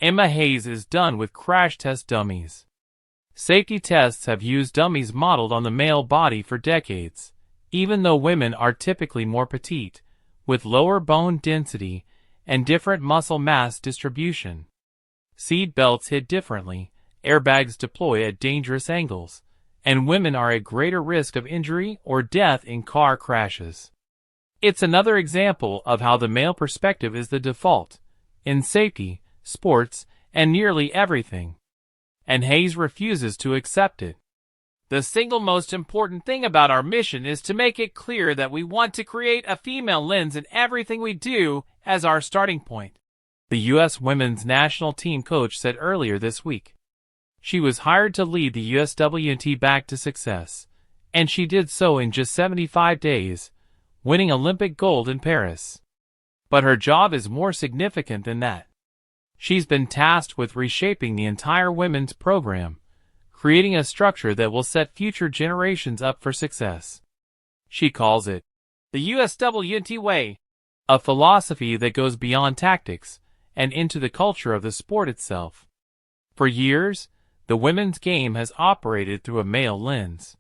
Emma Hayes is done with crash test dummies. Safety tests have used dummies modeled on the male body for decades, even though women are typically more petite, with lower bone density and different muscle mass distribution. Seat belts hit differently, airbags deploy at dangerous angles, and women are at greater risk of injury or death in car crashes. It's another example of how the male perspective is the default in safety, sports, and nearly everything. And Hayes refuses to accept it. The single most important thing about our mission is to make it clear that we want to create a female lens in everything we do as our starting point, the U.S. women's national team coach said earlier this week. She was hired to lead the USWNT back to success, and she did so in just 75 days, winning Olympic gold in Paris. But her job is more significant than that. She's been tasked with reshaping the entire women's program, creating a structure that will set future generations up for success. She calls it the USWNT Way, a philosophy that goes beyond tactics and into the culture of the sport itself. For years, the women's game has operated through a male lens.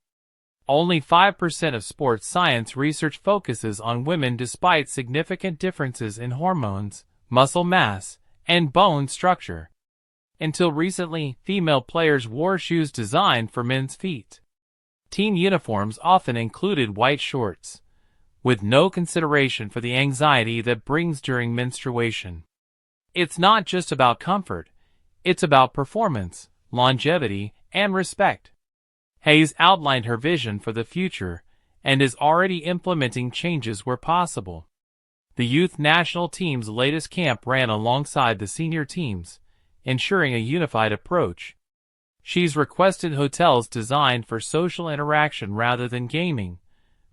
Only 5% of sports science research focuses on women despite significant differences in hormones, muscle mass, and bone structure. Until recently, female players wore shoes designed for men's feet. Team uniforms often included white shorts, with no consideration for the anxiety that brings during menstruation. It's not just about comfort, it's about performance, longevity, and respect. Hayes outlined her vision for the future and is already implementing changes where possible. The youth national team's latest camp ran alongside the senior teams, ensuring a unified approach. She's requested hotels designed for social interaction rather than gaming,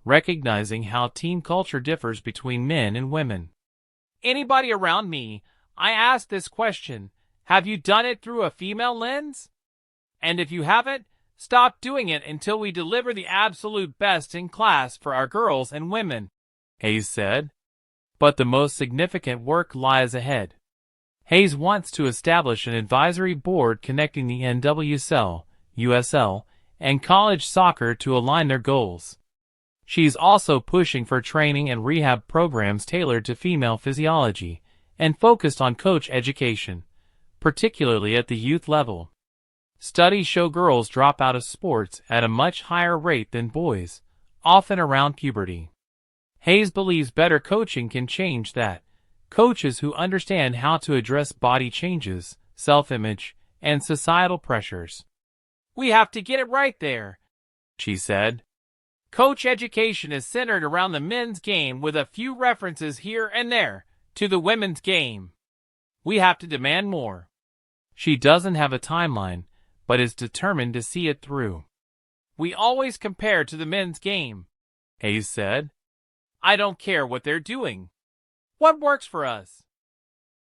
recognizing how team culture differs between men and women. Anybody around me, I ask this question, have you done it through a female lens? And if you haven't, stop doing it until we deliver the absolute best in class for our girls and women, Hayes said. But the most significant work lies ahead. Hayes wants to establish an advisory board connecting the NWSL, USL, and college soccer to align their goals. She's also pushing for training and rehab programs tailored to female physiology and focused on coach education, particularly at the youth level. Studies show girls drop out of sports at a much higher rate than boys, often around puberty. Hayes believes better coaching can change that. Coaches who understand how to address body changes, self-image, and societal pressures. We have to get it right there, she said. Coach education is centered around the men's game with a few references here and there to the women's game. We have to demand more. She doesn't have a timeline, but is determined to see it through. We always compare to the men's game, Hayes said. I don't care what they're doing. What works for us?